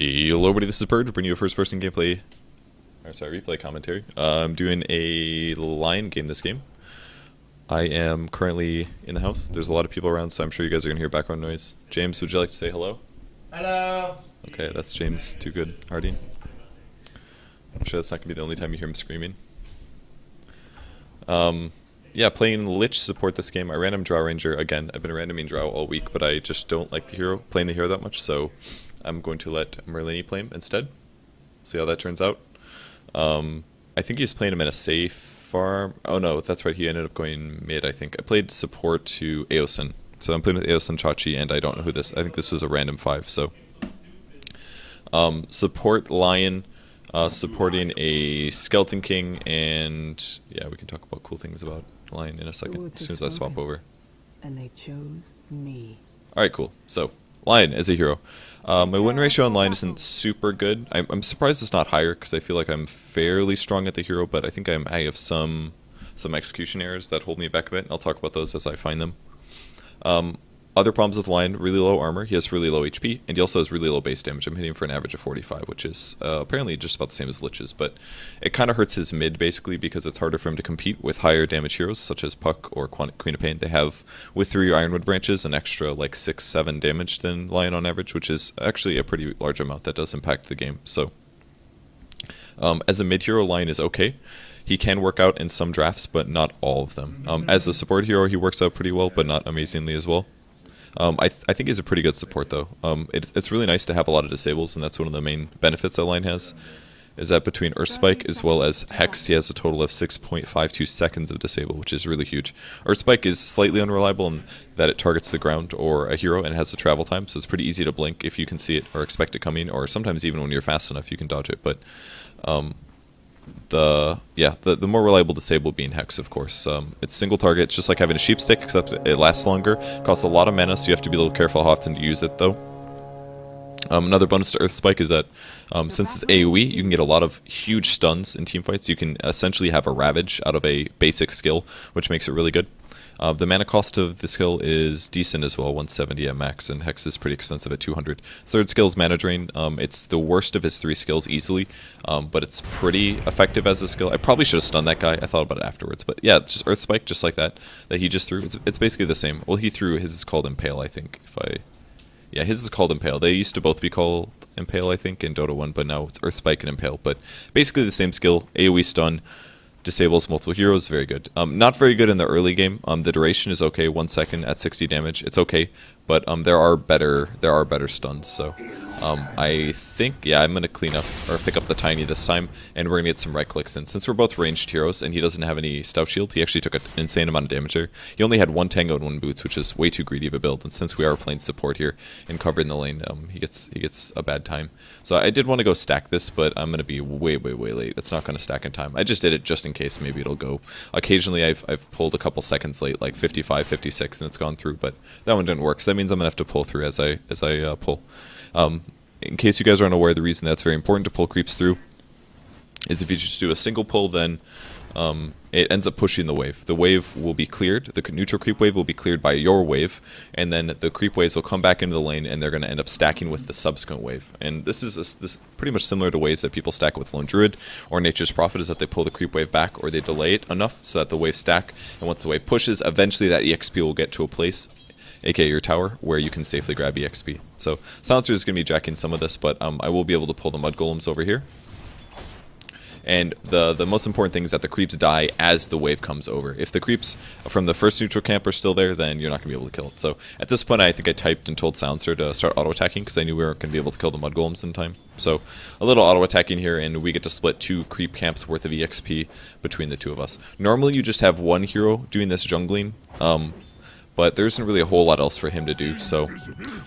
Hello everybody, this is Purge, bringing you a first-person gameplay, replay commentary. I'm doing a Lion game this game. I am currently in the house. There's a lot of people around, so I'm sure you guys are going to hear background noise. James, would you like to say hello? Hello! Okay, that's James. Too good. Harding. I'm sure that's not going to be the only time you hear him screaming. Yeah, playing Lich support this game. I random Drow Ranger again. I've been randoming Drow all week, but I just don't like playing the hero that much, so I'm going to let Merlini play him instead. See how that turns out. I think he's playing him in a safe farm. Oh no, that's right, he ended up going mid, I think. I played support to Aosin. So I'm playing with Aosin Chachi, and I don't know who this... I think this was a random 5, so... support Lion, supporting a Skeleton King, and... yeah, we can talk about cool things about Lion in a second, as soon as I swap over. And they chose me. Alright, cool. So, Lion as a hero. My win ratio on Lion isn't super good. I'm surprised it's not higher, because I feel like I'm fairly strong at the hero, but I think I have some execution errors that hold me back a bit, and I'll talk about those as I find them. Other problems with Lion, really low armor, he has really low HP, and he also has really low base damage. I'm hitting for an average of 45, which is apparently just about the same as Lich's, but it kind of hurts his mid, basically, because it's harder for him to compete with higher damage heroes, such as Puck or Queen of Pain. They have, with 3 Ironwood branches, an extra, like, 6-7 damage than Lion on average, which is actually a pretty large amount that does impact the game, so... as a mid-hero, Lion is okay. He can work out in some drafts, but not all of them. As a support hero, he works out pretty well, but not amazingly as well. I think he's a pretty good support, though. It's really nice to have a lot of disables, and that's one of the main benefits that Lion has, is that between Earth Spike as well as Hex, he has a total of 6.52 seconds of disable, which is really huge. Earth Spike is slightly unreliable in that it targets the ground or a hero and has a travel time, so it's pretty easy to blink if you can see it or expect it coming, or sometimes even when you're fast enough you can dodge it, but... the more reliable disable being Hex, of course. It's single target, it's just like having a sheep stick, except it lasts longer, costs a lot of mana, so you have to be a little careful how often to use it, though. Another bonus to Earth Spike is that since it's AoE, you can get a lot of huge stuns in teamfights. You can essentially have a Ravage out of a basic skill, which makes it really good. The mana cost of the skill is decent as well, 170 at max, and Hex is pretty expensive at 200. Third skill is Mana Drain. It's the worst of his 3 skills easily, but it's pretty effective as a skill. I probably should have stunned that guy. I thought about it afterwards, but yeah, just Earth Spike, just like that he just threw. It's basically the same. Well, he threw, his is called Impale, I think, yeah, his is called Impale. They used to both be called Impale, I think, in Dota 1, but now it's Earth Spike and Impale, but basically the same skill, AoE stun, disables multiple heroes, very good. Not very good in the early game. The duration is okay, 1 second at 60 damage. It's okay, but there are better stuns. So I think, yeah, I'm gonna clean up or pick up the Tiny this time, and we're gonna get some right clicks in. Since we're both ranged heroes and he doesn't have any stout shield, he actually took an insane amount of damage there. He only had 1 Tango and 1 Boots, which is way too greedy of a build. And since we are playing support here and covering the lane, he gets a bad time. So I did want to go stack this, but I'm gonna be way late. It's not gonna stack in time. I just did it just in case maybe it'll go. Occasionally I've pulled a couple seconds late, like 55, 56, and it's gone through, but that one didn't work. So that means I'm gonna have to pull through as I pull. In case you guys are unaware, the reason that's very important to pull creeps through is if you just do a single pull, then it ends up pushing the wave. The wave will be cleared, the neutral creep wave will be cleared by your wave, and then the creep waves will come back into the lane, and they're going to end up stacking with the subsequent wave. And this is this pretty much similar to ways that people stack with Lone Druid or Nature's Prophet, is that they pull the creep wave back, or they delay it enough so that the waves stack, and once the wave pushes, eventually that EXP will get to a place, aka your tower, where you can safely grab EXP. So Silencer is going to be jacking some of this, but I will be able to pull the Mud Golems over here. And the most important thing is that the creeps die as the wave comes over. If the creeps from the first neutral camp are still there, then you're not going to be able to kill it. So at this point, I think I typed and told Silencer to start auto-attacking, because I knew we weren't going to be able to kill the Mud Golems in time. So a little auto-attacking here, and we get to split 2 creep camps worth of EXP between the 2 of us. Normally, you just have 1 hero doing this jungling, but there isn't really a whole lot else for him to do, so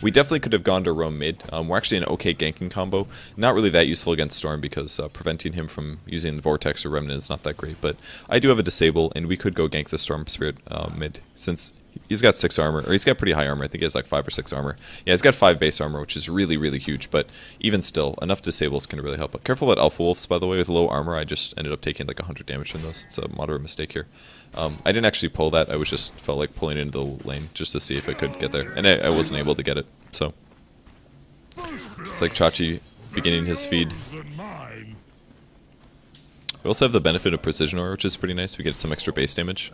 we definitely could have gone to roam mid. We're actually an okay ganking combo. Not really that useful against Storm, because preventing him from using Vortex or Remnant is not that great, but I do have a disable, and we could go gank the Storm Spirit mid, since he's got 6 armor, or he's got pretty high armor. I think he has like 5 or 6 armor. Yeah, he's got 5 base armor, which is really huge, but even still, enough disables can really help. But careful about Alpha Wolves, by the way, with low armor. I just ended up taking like 100 damage from those. It's a moderate mistake here. I didn't actually pull that. I was just felt like pulling into the lane just to see if I could get there, and I wasn't able to get it. So it's like Chachi beginning his feed. We also have the benefit of Precision Aura, which is pretty nice. We get some extra base damage.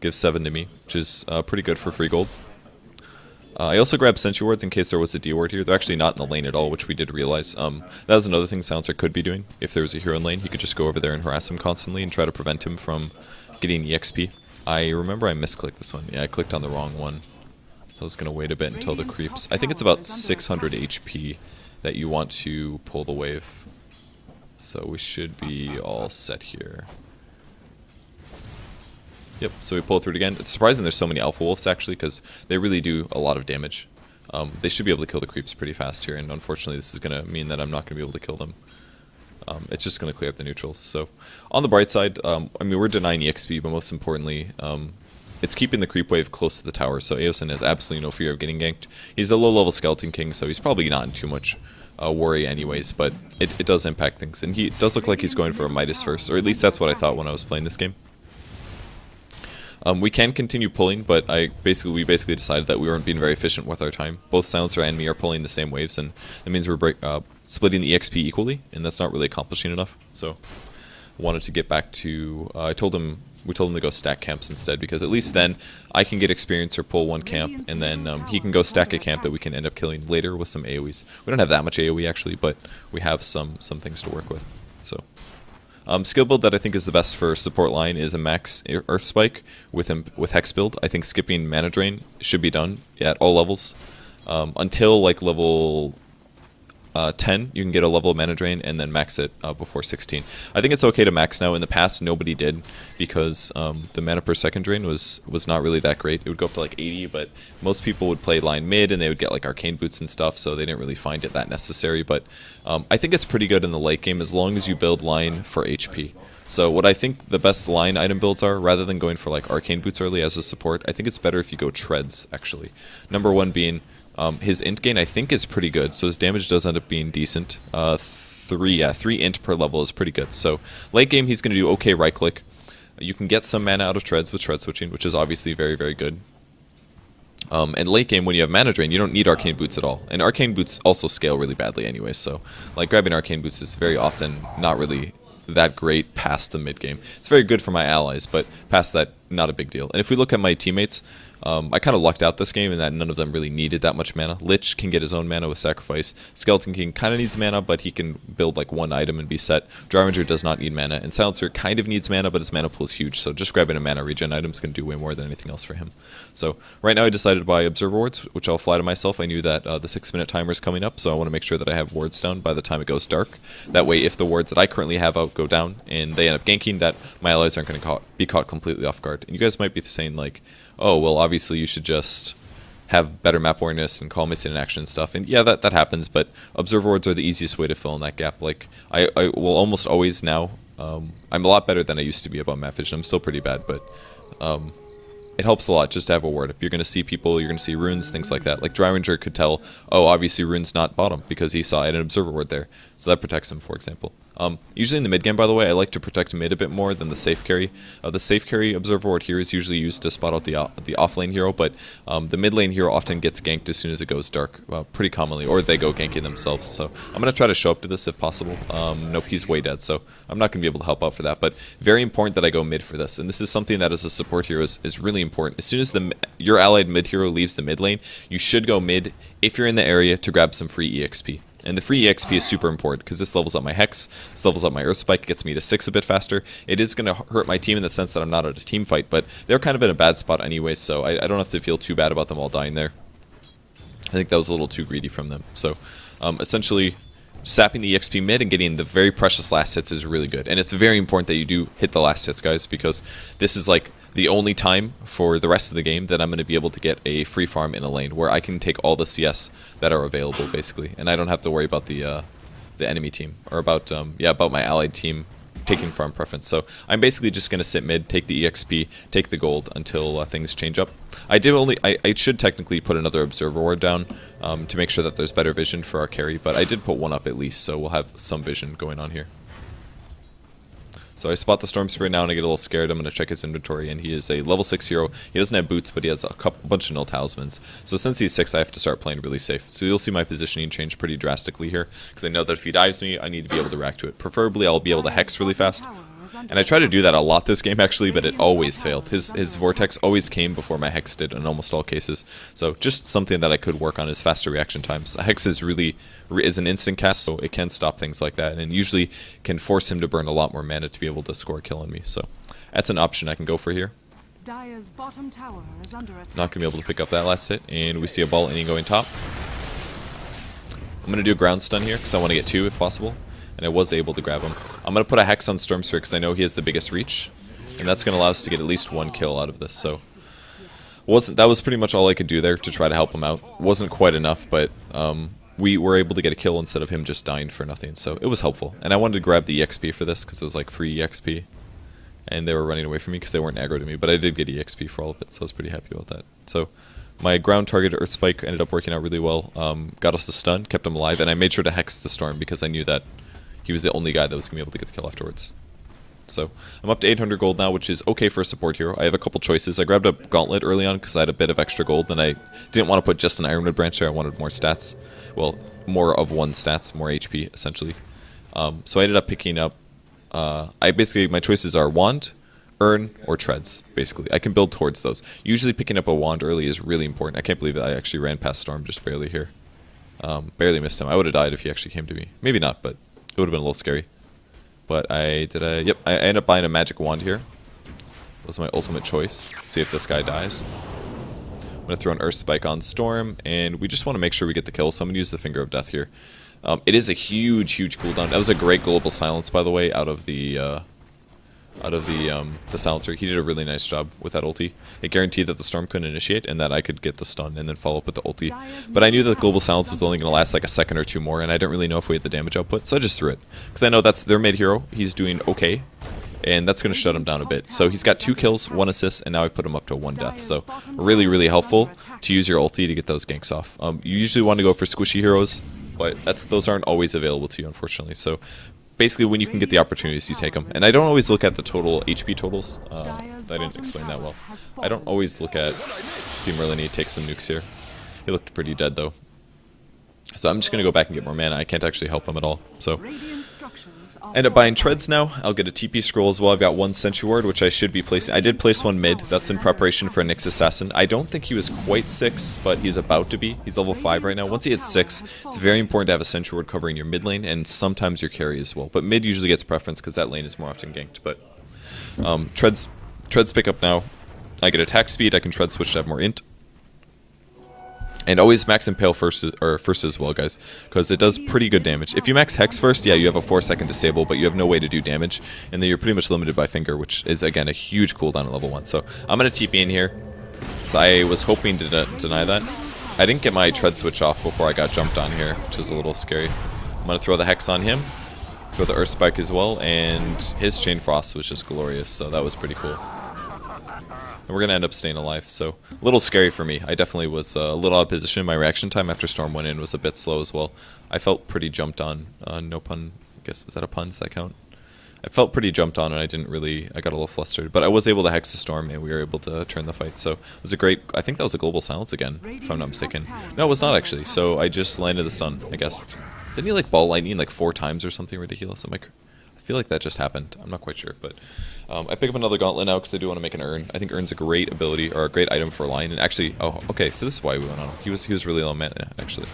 Gives 7 to me, which is pretty good for free gold. I also grabbed Sentry Wards in case there was a D ward here. They're actually not in the lane at all, which we did realize. That was another thing Silencer could be doing. If there was a hero in lane, he could just go over there and harass him constantly and try to prevent him from getting EXP. I remember I misclicked this one. Yeah, I clicked on the wrong one. So I was going to wait a bit until the creeps. I think it's about 600 HP that you want to pull the wave. So we should be all set here. Yep, so we pull through it again. It's surprising there's so many Alpha Wolves, actually, because they really do a lot of damage. They should be able to kill the creeps pretty fast here, and unfortunately this is going to mean that I'm not going to be able to kill them. It's just going to clear up the neutrals. So, on the bright side, I mean, we're denying EXP, but most importantly, it's keeping the creep wave close to the tower, so Aosin has absolutely no fear of getting ganked. He's a low-level Skeleton King, so he's probably not in too much worry anyways, but it does impact things. And he does look like he's going for a Midas first, or at least that's what I thought when I was playing this game. We can continue pulling, but we basically decided that we weren't being very efficient with our time. Both Silencer and me are pulling the same waves, and that means we're splitting the EXP equally, and that's not really accomplishing enough. So, wanted to get back to. We told him to go stack camps instead, because at least then I can get experience or pull one camp, and then he can go stack a camp that we can end up killing later with some AoEs. We don't have that much AoE actually, but we have some things to work with. So. Skill build that I think is the best for support line is a max Earth Spike with Hex build. I think skipping Mana Drain should be done at all levels. Until like level 10, you can get a level of Mana Drain and then max it before 16. I think it's okay to max now. In the past, nobody did because the mana per second drain was not really that great. It would go up to like 80, but most people would play line mid and they would get like arcane boots and stuff, so they didn't really find it that necessary. But I think it's pretty good in the late game as long as you build line for HP. So what I think the best line item builds are, rather than going for like arcane boots early as a support, I think it's better if you go treads actually. Number one being his int gain I think is pretty good, so his damage does end up being decent. 3 int per level is pretty good. So late game he's going to do okay right click. You can get some mana out of treads with tread switching, which is obviously very, very good. And late game when you have mana drain, you don't need arcane boots at all. And arcane boots also scale really badly anyway, so like grabbing arcane boots is very often not really that great past the mid game. It's very good for my allies, but past that, not a big deal. And if we look at my teammates, I kind of lucked out this game in that none of them really needed that much mana. Lich can get his own mana with Sacrifice. Skeleton King kind of needs mana, but he can build like one item and be set. Dryranger does not need mana, and Silencer kind of needs mana, but his mana pool is huge, so just grabbing a mana regen item is going to do way more than anything else for him. So right now I decided to buy Observer Wards, which I'll fly to myself. I knew that the 6-minute timer is coming up, so I want to make sure that I have wards down by the time it goes dark. That way, if the wards that I currently have out go down and they end up ganking, that my allies aren't going to be caught completely off guard. And you guys might be saying like, oh, well, obviously you should just have better map awareness and call missing in action and stuff. And yeah, that happens, but Observer Wards are the easiest way to fill in that gap. Like, I will almost always now, I'm a lot better than I used to be about map vision. I'm still pretty bad, but it helps a lot just to have a ward. If you're going to see people, you're going to see runes, things like that. Like Dryranger could tell, oh, obviously rune's not bottom because he saw an Observer Ward there. So that protects him, for example. Usually in the mid game, by the way, I like to protect mid a bit more than the safe carry. The safe carry Observer Ward here is usually used to spot out the off lane hero, but the mid lane hero often gets ganked as soon as it goes dark, pretty commonly, or they go ganking themselves. So I'm going to try to show up to this if possible. Nope, he's way dead, so I'm not going to be able to help out for that. But very important that I go mid for this, and this is something that as a support hero is really important. As soon as your allied mid hero leaves the mid lane, you should go mid if you're in the area to grab some free EXP. And the free EXP is super important because this levels up my Hex, this levels up my Earth Spike, gets me to 6 a bit faster. It is going to hurt my team in the sense that I'm not at a team fight, but they're kind of in a bad spot anyway, so I don't have to feel too bad about them all dying there. I think that was a little too greedy from them. So essentially, sapping the EXP mid and getting the very precious last hits is really good. And it's very important that you do hit the last hits, guys, because this is like the only time for the rest of the game that I'm going to be able to get a free farm in a lane where I can take all the CS that are available, basically, and I don't have to worry about the enemy team or about my allied team taking farm preference. So I'm basically just going to sit mid, take the EXP, take the gold until things change up. I should technically put another Observer Ward down to make sure that there's better vision for our carry, but I did put one up at least, so we'll have some vision going on here. So I spot the Storm Spirit now and I get a little scared. I'm going to check his inventory, and he is a level 6 hero. He doesn't have boots, but he has a bunch of null talismans. So since he's 6, I have to start playing really safe. So you'll see my positioning change pretty drastically here, because I know that if he dives me, I need to be able to react to it. Preferably, I'll be able to hex really fast. And I try to do that a lot this game, actually, but it always failed. His Vortex always came before my Hex did in almost all cases. So just something that I could work on is faster reaction times. A Hex is is an instant cast, so it can stop things like that, and usually can force him to burn a lot more mana to be able to score a kill on me. So that's an option I can go for here. Dire's bottom tower is under attack. Not going to be able to pick up that last hit, and we see a ball inning going top. I'm going to do a ground stun here, because I want to get 2 if possible. And I was able to grab him. I'm going to put a Hex on Storm Spirit because I know he has the biggest reach. And that's going to allow us to get at least 1 kill out of this. So that was pretty much all I could do there to try to help him out. Wasn't quite enough, but we were able to get a kill instead of him just dying for nothing. So it was helpful. And I wanted to grab the EXP for this because it was like free EXP. And they were running away from me because they weren't aggro to me. But I did get EXP for all of it, so I was pretty happy about that. So my ground target Earth Spike ended up working out really well. Got us the stun, kept him alive, and I made sure to Hex the Storm because I knew that he was the only guy that was going to be able to get the kill afterwards. So I'm up to 800 gold now, which is okay for a support hero. I have a couple choices. I grabbed a Gauntlet early on because I had a bit of extra gold, and I didn't want to put just an Ironwood branch there. I wanted more stats. Well, more of one stats, more HP, essentially. So I ended up picking up... my choices are Wand, Urn, or Treads, basically. I can build towards those. Usually picking up a Wand early is really important. I can't believe that I actually ran past Storm just barely here. Barely missed him. I would have died if he actually came to me. Maybe not, but it would have been a little scary. But I ended up buying a magic wand here. That was my ultimate choice. See if this guy dies. I'm going to throw an Earth Spike on Storm, and we just want to make sure we get the kill, so I'm going to use the Finger of Death here. It is a huge cooldown. That was a great global silence, by the way, out of the silencer. He did a really nice job with that ulti. It guaranteed that the Storm couldn't initiate and that I could get the stun and then follow up with the ulti. But I knew that the global silence was only going to last like a second or 2 more, and I didn't really know if we had the damage output, so I just threw it. Because I know that's their mid hero. He's doing okay, and that's going to shut him down a bit. So he's got 2 kills, 1 assist, and now I put him up to 1 death. So really helpful to use your ulti to get those ganks off. You usually want to go for squishy heroes, but those aren't always available to you, unfortunately. So basically, when you can get the opportunities, you take them. And I don't always look at the total HP totals. I didn't explain that well. I don't always look at... See Merlini take some nukes here. He looked pretty dead, though. So I'm just going to go back and get more mana. I can't actually help him at all. So end up buying Treads now. I'll get a TP scroll as well. I've got 1 Sentry Ward, which I should be placing. I did place 1 mid. That's in preparation for a Nyx Assassin. I don't think he was quite 6, but he's about to be. He's level 5 right now. Once he hits 6, it's very important to have a Sentry Ward covering your mid lane and sometimes your carry as well. But mid usually gets preference because that lane is more often ganked. But Treads pick up now. I get attack speed. I can Tread switch to have more int. And always max Impale first as well, guys, because it does pretty good damage. If you max Hex first, yeah, you have a 4-second disable, but you have no way to do damage, and then you're pretty much limited by Finger, which is, again, a huge cooldown at level 1. So I'm going to TP in here. So I was hoping to deny that. I didn't get my Tread switch off before I got jumped on here, which is a little scary. I'm going to throw the Hex on him, throw the Earth Spike as well, and his Chain Frost was just glorious, so that was pretty cool. And we're going to end up staying alive, so a little scary for me. I definitely was a little out of position. My reaction time after Storm went in was a bit slow as well. I felt pretty jumped on. No pun, I guess, is that a pun? Does that count? I felt pretty jumped on, and I got a little flustered. But I was able to Hex the Storm, and we were able to turn the fight. So it was a great, I think that was a global silence again, if I'm not mistaken. No, it was not actually, so I just landed the stun, I guess. Didn't he like ball lightning like 4 times or something ridiculous? I feel like that just happened. I'm not quite sure, but I pick up another Gauntlet now because I do want to make an Urn. I think Urn's a great ability, or a great item for a line. And actually, oh, okay, so this is why we went on him. He was really low mana, actually.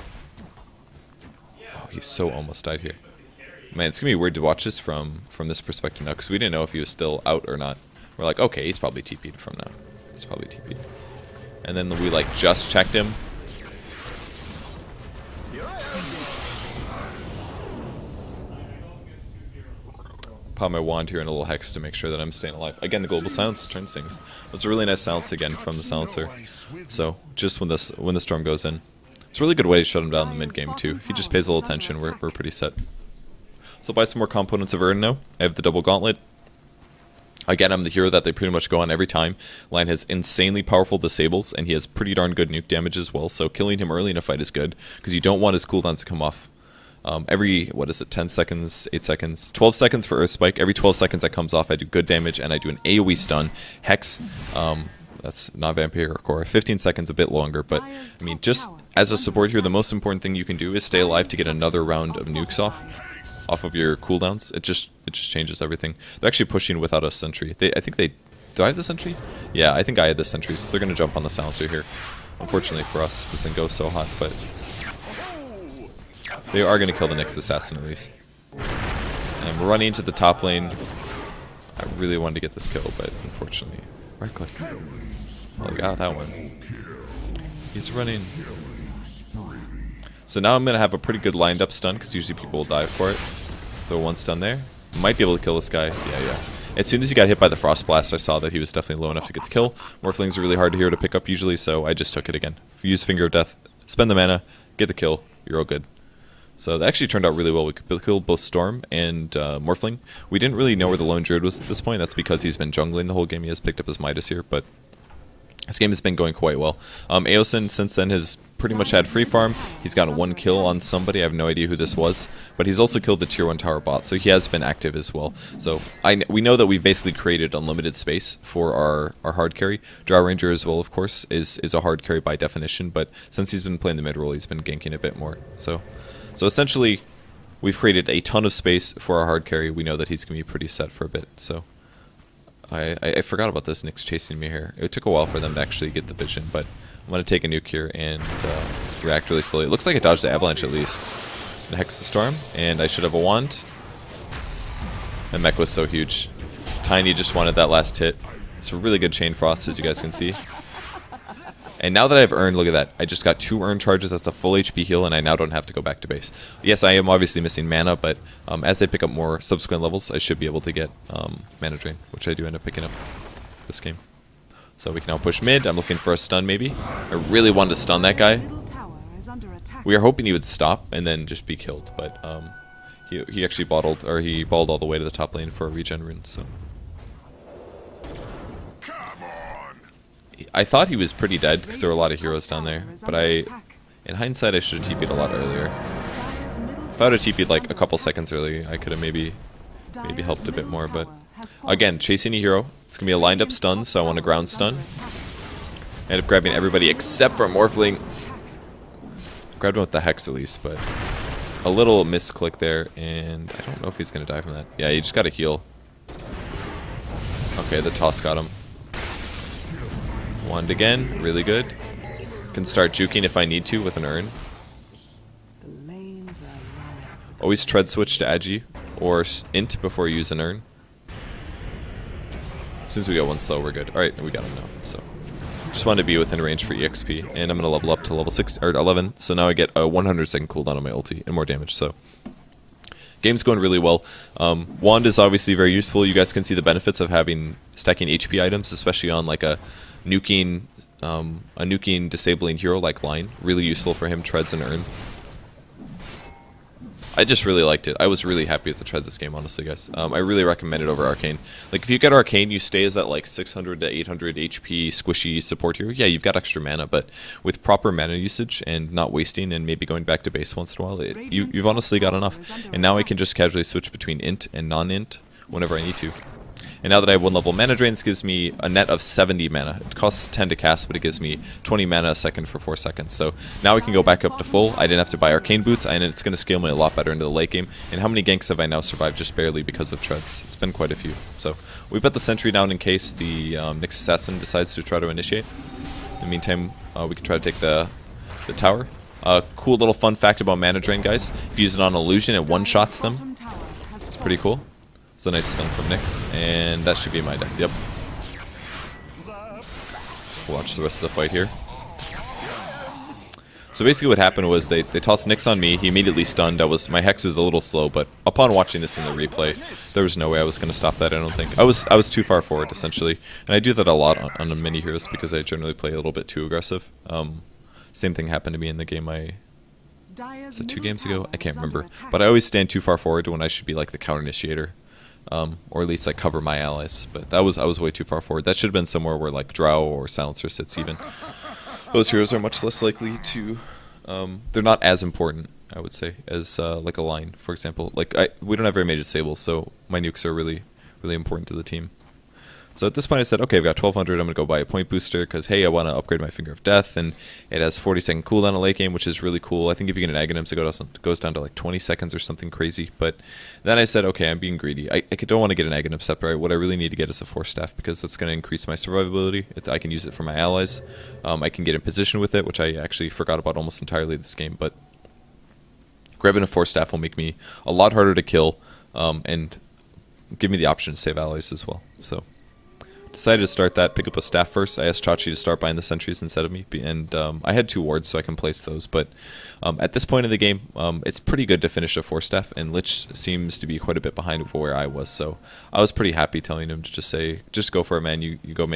Oh, he so almost died here. Man, it's going to be weird to watch this from this perspective now, because we didn't know if he was still out or not. We're like, okay, he's probably TP'd from now. He's probably TP'd. And then we, like, just checked him. Pop my wand here and a little Hex to make sure that I'm staying alive. Again, the global silence turns things. It was a really nice silence again from the silencer. So just when the storm goes in, it's a really good way to shut him down in the mid game too. He just pays a little attention. We're pretty set. So I'll buy some more components of Urn now. I have the double gauntlet. Again, I'm the hero that they pretty much go on every time. Lion has insanely powerful disables, and he has pretty darn good nuke damage as well. So killing him early in a fight is good because you don't want his cooldowns to come off. Every, what is it, 10 seconds, 8 seconds, 12 seconds for Earth Spike. Every 12 seconds that comes off, I do good damage, and I do an AoE stun. Hex, that's not Vampire Core. 15 seconds, a bit longer, but I mean, just as a support here, the most important thing you can do is stay alive to get another round of nukes off of your cooldowns. It just changes everything. They're actually pushing without a sentry. I think they, do I have the sentry? Yeah, I think I had the sentry, so they're going to jump on the silencer here. Unfortunately for us, it doesn't go so hot, but they are going to kill the next assassin at least. And we're running into the top lane. I really wanted to get this kill, but unfortunately, right click. Oh, I got that one. He's running. So now I'm going to have a pretty good lined up stun, because usually people will dive for it. Throw one stun there. Might be able to kill this guy. Yeah. As soon as he got hit by the Frost Blast, I saw that he was definitely low enough to get the kill. Morphlings are really hard here to pick up usually, so I just took it again. Use Finger of Death, spend the mana, get the kill, you're all good. So that actually turned out really well. We could kill both Storm and Morphling. We didn't really know where the lone Druid was at this point. That's because he's been jungling the whole game. He has picked up his Midas here, but this game has been going quite well. Aosin, since then, has pretty much had free farm. He's gotten 1 kill on somebody. I have no idea who this was. But he's also killed the tier 1 tower bot, so he has been active as well. So we know that we've basically created unlimited space for our hard carry. Drow Ranger as well, of course, is a hard carry by definition. But since he's been playing the mid role, he's been ganking a bit more. So essentially, we've created a ton of space for our hard carry. We know that he's going to be pretty set for a bit. So I forgot about this. Nyx chasing me here. It took a while for them to actually get the vision, but I'm going to take a nuke here and react really slowly. It looks like it dodged the avalanche at least. And Hex the Storm, and I should have a wand. The mech was so huge. Tiny just wanted that last hit. It's a really good chain frost, as you guys can see. And now that I've earned, look at that, I just got 2 earned charges, that's a full HP heal, and I now don't have to go back to base. Yes, I am obviously missing mana, but as I pick up more subsequent levels, I should be able to get mana drain, which I do end up picking up this game. So we can now push mid. I'm looking for a stun maybe. I really wanted to stun that guy. We are hoping he would stop and then just be killed, but he actually balled all the way to the top lane for a regen rune, so. I thought he was pretty dead because there were a lot of heroes down there, but in hindsight, I should have TP'd a lot earlier. If I would have TP'd like a couple seconds earlier, I could have maybe helped a bit more, but again, chasing a hero. It's going to be a lined up stun, so I want to ground stun. I end up grabbing everybody except for Morphling. Grabbed him with the Hex at least, but a little misclick there, and I don't know if he's going to die from that. Yeah, he just got a heal. Okay, the toss got him. Wand again, really good. Can start juking if I need to with an urn. Always tread switch to Agi or int before you use an urn. As soon as we got 1 slow, we're good. Alright, we got him now. So just wanted to be within range for EXP, and I'm gonna level up to level 6 or 11. So now I get a 100-second cooldown on my ulti and more damage. So game's going really well. Wand is obviously very useful. You guys can see the benefits of having stacking HP items, especially on like a nuking disabling hero like Line. Really useful for him, treads and urn. I just really liked it. I was really happy with the treads this game, honestly, guys. I really recommend it over Arcane. Like, if you get Arcane, you stay as that like 600 to 800 HP squishy support hero. Yeah, you've got extra mana, but with proper mana usage and not wasting and maybe going back to base once in a while, you've honestly got enough. And now I can just casually switch between int and non-int whenever I need to. And now that I have 1 level mana drain, this gives me a net of 70 mana. It costs 10 to cast, but it gives me 20 mana a second for 4 seconds. So now I can go back up to full. I didn't have to buy Arcane Boots, and it's going to scale me a lot better into the late game. And how many ganks have I now survived just barely because of treads? It's been quite a few. So we put the sentry down in case the Nyx Assassin decides to try to initiate. In the meantime, we can try to take the tower. Cool little fun fact about mana drain, guys. If you use it on illusion, it one-shots them. It's pretty cool. It's a nice stun from Nyx, and that should be my death. Yep. We'll watch the rest of the fight here. So basically what happened was they tossed Nyx on me. He immediately stunned. My Hex was a little slow, but upon watching this in the replay, there was no way I was going to stop that, I don't think. I was too far forward, essentially. And I do that a lot on the mini heroes because I generally play a little bit too aggressive. Same thing happened to me in the game was it 2 games ago? I can't remember. But I always stand too far forward when I should be like the counter initiator. Or at least like cover my allies, but I was way too far forward. That should have been somewhere where like Drow or Silencer sits even. Those heroes are much less likely to, they're not as important I would say, as like a line, for example. Like we don't have very many disables, so my nukes are really important to the team. So at this point I said, okay, I've got 1200, I'm going to go buy a point booster because, hey, I want to upgrade my Finger of Death, and it has 40-second cooldown in late game, which is really cool. I think if you get an Aghanims, it goes down to like 20 seconds or something crazy. But then I said, okay, I'm being greedy. I don't want to get an Aghanim Scepter. What I really need to get is a Force Staff because that's going to increase my survivability. I can use it for my allies. I can get in position with it, which I actually forgot about almost entirely this game. But grabbing a Force Staff will make me a lot harder to kill and give me the option to save allies as well. So decided to start that, pick up a staff first. I asked Chachi to start buying the sentries instead of me, and I had 2 wards, so I can place those. But at this point in the game, it's pretty good to finish a 4 staff, and Lich seems to be quite a bit behind where I was. So I was pretty happy telling him to just go for it, man. You go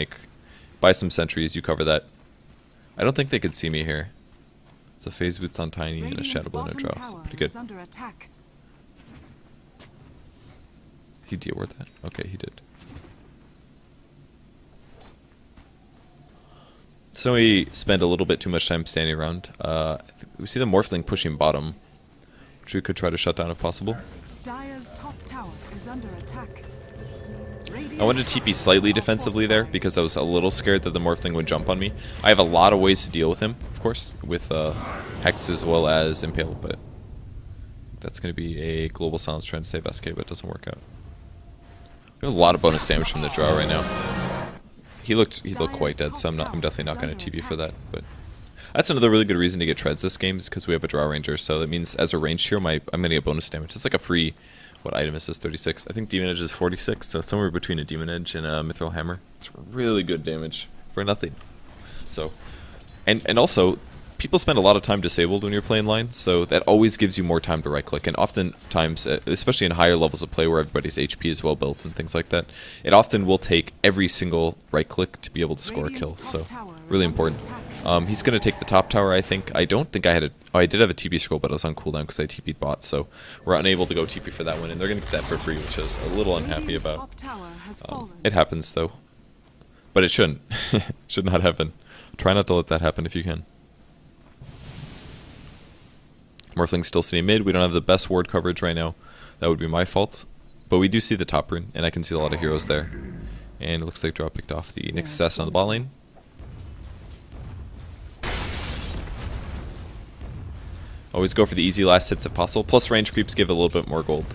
buy some sentries, you cover that. I don't think they could see me here. It's a Phase Boots on Tiny and a Shadow Blow and a draw. So pretty good. He de-ward that? Okay, he did. So we spend a little bit too much time standing around. We see the Morphling pushing bottom, which we could try to shut down if possible. Dire's top tower is under attack. I wanted to TP slightly defensively there because I was a little scared that the Morphling would jump on me. I have a lot of ways to deal with him, of course, with Hex as well as Impale, but that's going to be a Global Silence trying to save SK, but it doesn't work out. We have a lot of bonus damage from the draw right now. He looked quite dead, so I'm definitely not going to TP for that. But that's another really good reason to get treads this game is because we have a draw ranger. So that means as a ranged hero, I'm going to get bonus damage. It's like a free. What item is this? 36. I think Demon Edge is 46. So somewhere between a Demon Edge and a Mithril Hammer. It's really good damage for nothing. So, and also, people spend a lot of time disabled when you're playing line, so that always gives you more time to right click. And oftentimes, especially in higher levels of play where everybody's HP is well built and things like that, it often will take every single right click to be able to score a kill. So really important. He's going to take the top tower, I think. I don't think I had I did have a TP scroll, but it was on cooldown because I TP'd bot, so we're unable to go TP for that one, and they're going to get that for free, which I was a little unhappy about. It happens, though. But it shouldn't. Should not happen. Try not to let that happen if you can. Morphling's still sitting mid. We don't have the best ward coverage right now. That would be my fault. But we do see the top rune, and I can see a lot of heroes there. And it looks like Draw picked off the Nexus Assassin on the bot lane. Always go for the easy last hits if possible. Plus range creeps give a little bit more gold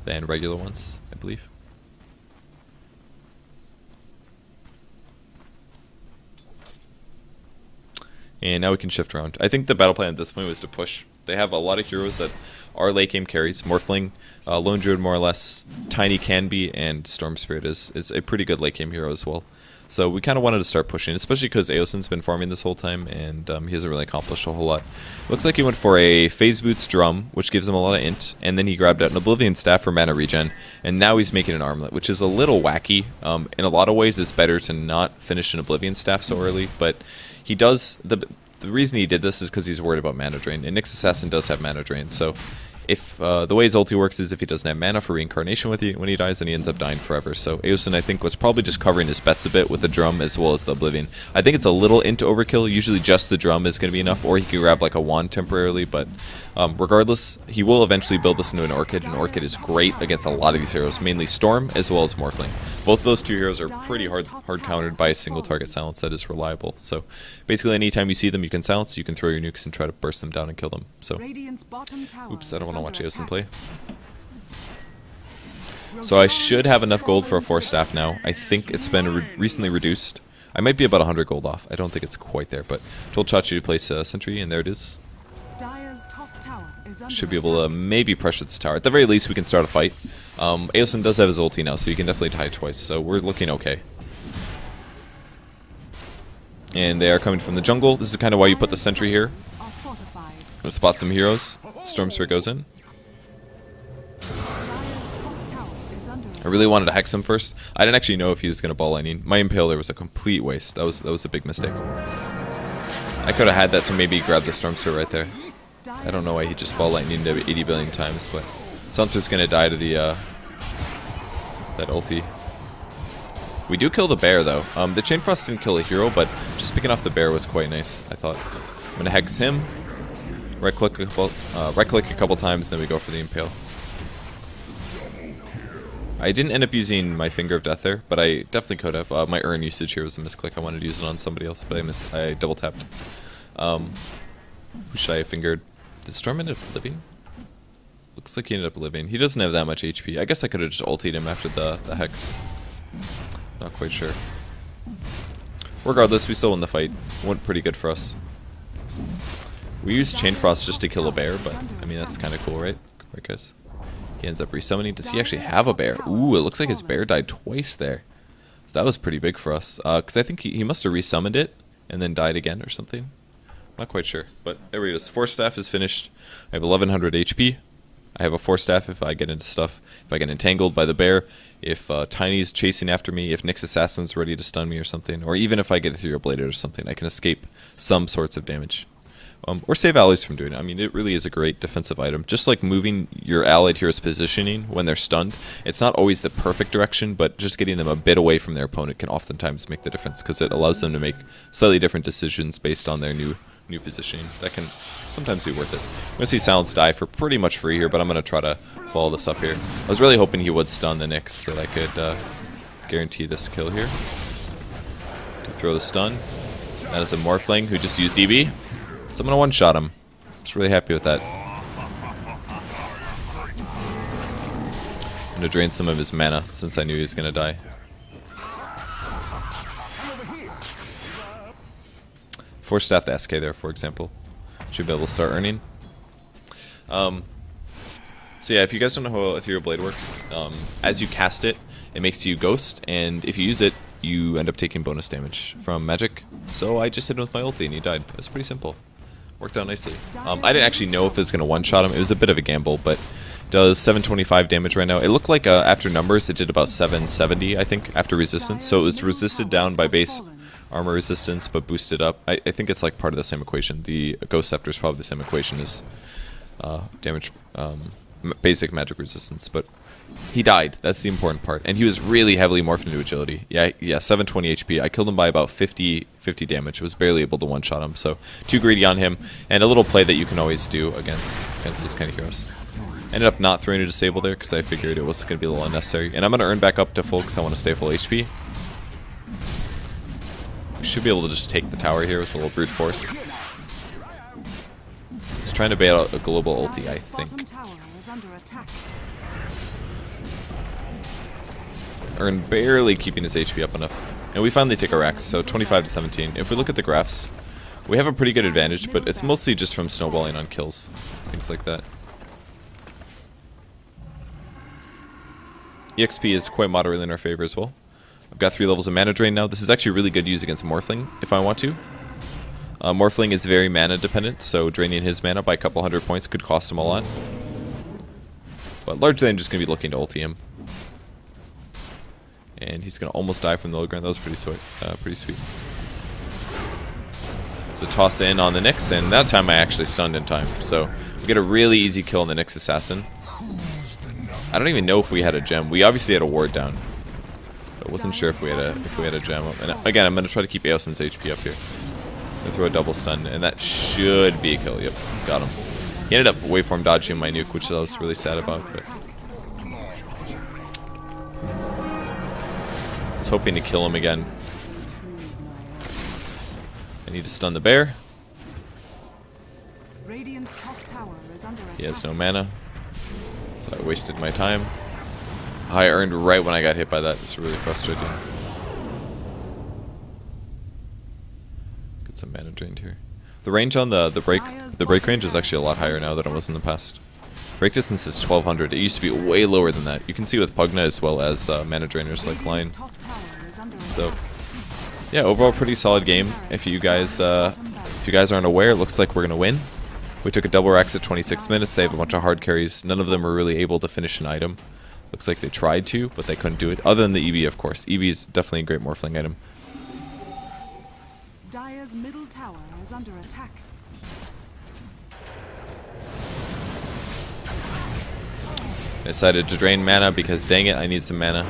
than regular ones, I believe. And now we can shift around. I think the battle plan at this point was to push. They have a lot of heroes that are late game carries. Morphling, Lone Druid more or less, Tiny can be, and Storm Spirit is a pretty good late game hero as well. So we kind of wanted to start pushing, especially because Aosin's been farming this whole time, and he hasn't really accomplished a whole lot. Looks like he went for a Phase Boots Drum, which gives him a lot of int, and then he grabbed out an Oblivion Staff for mana regen, and now he's making an Armlet, which is a little wacky. In a lot of ways, it's better to not finish an Oblivion Staff so early, but he does... The reason he did this is because he's worried about mana drain, and Nyx Assassin does have mana drain, so if the way his ulti works is if he doesn't have mana for reincarnation with you when he dies, then he ends up dying forever. So Aosin, I think, was probably just covering his bets a bit with the drum as well as the Oblivion. I think it's a little into overkill. Usually just the drum is going to be enough, or he can grab like a wand temporarily, but regardless, he will eventually build this into an Orchid, and Orchid is great against a lot of these heroes, mainly Storm as well as Morphling. Both of those two heroes are pretty hard countered by a single target silence that is reliable. So basically anytime you see them, you can silence, you can throw your nukes and try to burst them down and kill them. So, oops, I don't want to watch Aosin play. So I should have enough gold for a 4 staff now. I think it's been recently reduced. I might be about 100 gold off. I don't think it's quite there, but told Chachi to place a sentry, and there it is. Should be able to maybe pressure this tower. At the very least, we can start a fight. Aosin does have his ulti now, so he can definitely die twice, so we're looking okay. And they are coming from the jungle. This is kind of why you put the sentry here. We'll spot some heroes. Storm Spirit goes in. I really wanted to hex him first. I didn't actually know if he was going to ball lightning. My Impaler was a complete waste. That was a big mistake. I could have had that to maybe grab the Storm Spirit right there. I don't know why he just ball lightning 80 billion times, but Sunser's going to die to the that ulti. We do kill the bear though. The Chain Frost didn't kill a hero, but just picking off the bear was quite nice, I thought. I'm going to hex him. Right click a couple times, then we go for the impale. I didn't end up using my Finger of Death there, but I definitely could have. My Urn usage here was a misclick. I wanted to use it on somebody else, but I double tapped. Who should I have fingered? Did Storm end up living? Looks like he ended up living. He doesn't have that much HP. I guess I could have just ultied him after the Hex. Not quite sure. Regardless, we still won the fight. Went pretty good for us. We used Chain Frost just to kill a bear, but I mean that's kind of cool, right? Right, guys? He ends up resummoning. Does he actually have a bear? Ooh, it looks like his bear died twice there. So that was pretty big for us. Because I think he must have resummoned it and then died again or something. Not quite sure. But there he is. 4 staff is finished. I have 1100 HP. I have a 4 staff if I get into stuff. If I get entangled by the bear. If Tiny's chasing after me. If Nyx Assassin's ready to stun me or something. Or even if I get Ethereal Bladed or something. I can escape some sorts of damage. Or save allies from doing it. I mean, it really is a great defensive item. Just like moving your allied hero's positioning when they're stunned, it's not always the perfect direction, but just getting them a bit away from their opponent can oftentimes make the difference, because it allows them to make slightly different decisions based on their new positioning. That can sometimes be worth it. I'm going to see Silence die for pretty much free here, but I'm going to try to follow this up here. I was really hoping he would stun the Nyx so that I could guarantee this kill here. To throw the stun. That is a Morphling who just used EV. So I'm going to one-shot him. Just really happy with that. I'm going to drain some of his mana since I knew he was going to die. Force staff the SK there, for example. Should be able to start earning. So yeah, if you guys don't know how Ethereal Blade works, as you cast it, it makes you Ghost, and if you use it, you end up taking bonus damage from magic. So I just hit him with my ulti and he died. It was pretty simple. Worked out nicely. I didn't actually know if it was going to one-shot him. It was a bit of a gamble, but does 725 damage right now. It looked like after numbers it did about 770, I think, after resistance. So it was resisted down by base armor resistance, but boosted up. I think it's like part of the same equation. The Ghost Scepter is probably the same equation as damage, basic magic resistance, but he died. That's the important part. And he was really heavily morphed into agility. Yeah, 720 HP. I killed him by about 50 damage. I was barely able to one-shot him, so too greedy on him. And a little play that you can always do against those kind of heroes. Ended up not throwing a disable there because I figured it was going to be a little unnecessary. And I'm going to earn back up to full because I want to stay full HP. We should be able to just take the tower here with a little brute force. He's trying to bait out a global ulti, I think. Earn barely keeping his HP up enough. And we finally take our Rex, so 25 to 17. If we look at the graphs, we have a pretty good advantage, but it's mostly just from snowballing on kills. Things like that. EXP is quite moderately in our favor as well. I've got 3 levels of mana drain now. This is actually really good use against Morphling, if I want to. Morphling is very mana dependent, so draining his mana by a couple hundred points could cost him a lot. But largely I'm just going to be looking to ulti him. And he's going to almost die from the low ground. That was pretty sweet. So toss in on the Nyx, and that time I actually stunned in time. So we get a really easy kill on the Nyx Assassin. I don't even know if we had a gem. We obviously had a ward down. I wasn't sure if we had a gem up. And again, I'm going to try to keep Aosin's HP up here. I'm going to throw a double stun, and that should be a kill. Yep, got him. He ended up waveform dodging my nuke, which I was really sad about. But I was hoping to kill him again. I need to stun the bear. He has no mana, so I wasted my time. I earned right when I got hit by that. It's really frustrating. Get some mana drained here. The range on the break range is actually a lot higher now than it was in the past. Break distance is 1200. It used to be way lower than that. You can see with Pugna as well as mana drainers like Line. So yeah, overall pretty solid game. If you guys aren't aware, it looks like we're gonna win. We took a double Rex at 26 minutes. They have a bunch of hard carries. None of them were really able to finish an item. Looks like they tried to, but they couldn't do it. Other than the EB, of course. EB is definitely a great Morphling item. Dire's middle tower is under attack. I decided to drain mana because, dang it, I need some mana.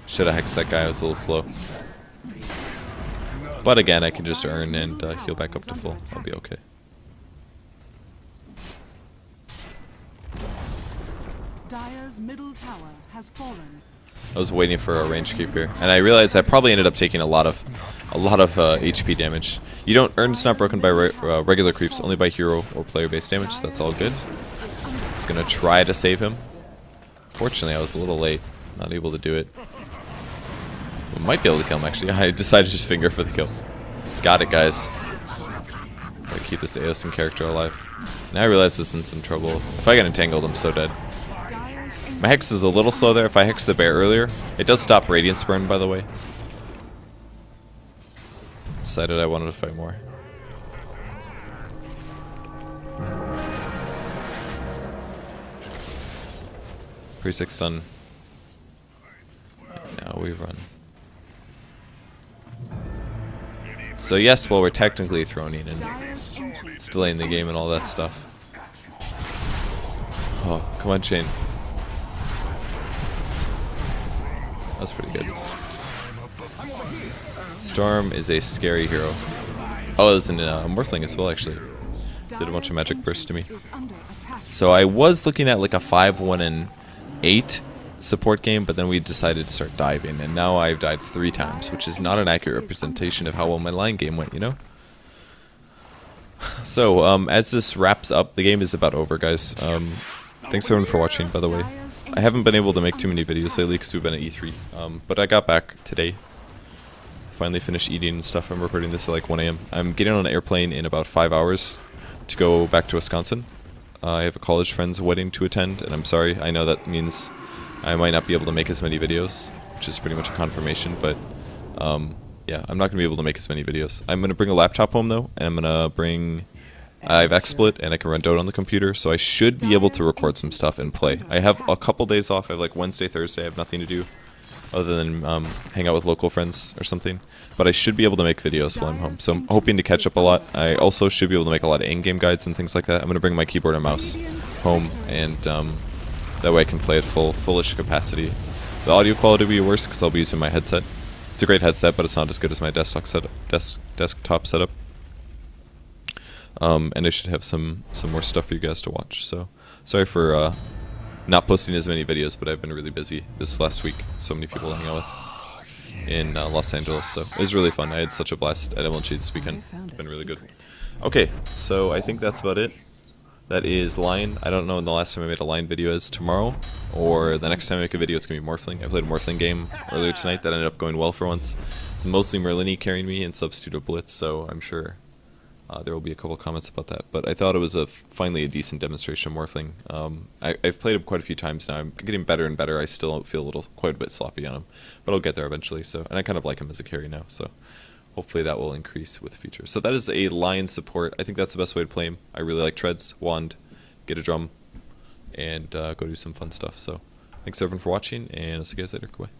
Should have hexed that guy. I was a little slow. But again, I can just earn and heal back up to full. I'll be okay. Dire's middle tower has fallen. I was waiting for a range creep here, and I realized I probably ended up taking a lot of HP damage. You don't earn It's Not Broken by regular creeps, only by hero or player-based damage. So that's all good. I was gonna try to save him. Fortunately, I was a little late, not able to do it. We might be able to kill him actually. I decided to just finger for the kill. Got it, guys. Gotta keep this Aosin character alive. Now I realize I was in some trouble. If I get entangled, I'm so dead. My Hex is a little slow there. If I Hex the bear earlier, it does stop Radiance Burn, by the way. Decided I wanted to fight more. Pre-6 done. Now we run. So yes, well, we're technically throning and it's delaying the game and all that stuff. Oh, come on, Shane. That's pretty good. Storm is a scary hero. Oh, there's a Morphling as well, actually. Did a bunch of magic burst to me. So I was looking at like a 5-1-8 support game, but then we decided to start diving, and now I've died 3 times, which is not an accurate representation of how well my line game went, you know? So, as this wraps up, the game is about over, guys. Thanks everyone for watching, by the way. I haven't been able to make too many videos lately because we've been at E3, but I got back today. Finally finished eating and stuff. I'm recording this at like 1 AM. I'm getting on an airplane in about 5 hours to go back to Wisconsin. I have a college friend's wedding to attend, and I'm sorry. I know that means I might not be able to make as many videos, which is pretty much a confirmation, but yeah, I'm not going to be able to make as many videos. I'm going to bring a laptop home, though, and I'm going to bring... I have XSplit, and I can run Dota on the computer, so I should be able to record some stuff and play. I have a couple days off. I have like Wednesday, Thursday. I have nothing to do other than hang out with local friends or something. But I should be able to make videos while I'm home, so I'm hoping to catch up a lot. I also should be able to make a lot of in-game guides and things like that. I'm going to bring my keyboard and mouse home, and that way I can play at fullish capacity. The audio quality will be worse because I'll be using my headset. It's a great headset, but it's not as good as my desktop setup. And I should have some more stuff for you guys to watch. So sorry for not posting as many videos, but I've been really busy this last week. So many people to hang out with in Los Angeles, so it was really fun. I had such a blast at MLG this weekend. It's been really good. Okay, so I think that's about it. That is Lion. I don't know when the last time I made a Lion video is, tomorrow, or the next time I make a video it's going to be Morphling. I played a Morphling game earlier tonight that ended up going well for once. It's mostly Merlini carrying me and substitute of Blitz, so I'm sure there will be a couple comments about that. But I thought it was finally a decent demonstration of Morphling. I've played him quite a few times now. I'm getting better and better. I still feel quite a bit sloppy on him, but I'll get there eventually. So, and I kind of like him as a carry now, so hopefully that will increase with the future. So that is a Lion support. I think that's the best way to play him. I really like Treads, Wand, get a drum, and go do some fun stuff. So thanks everyone for watching, and I'll see you guys later. Goodbye.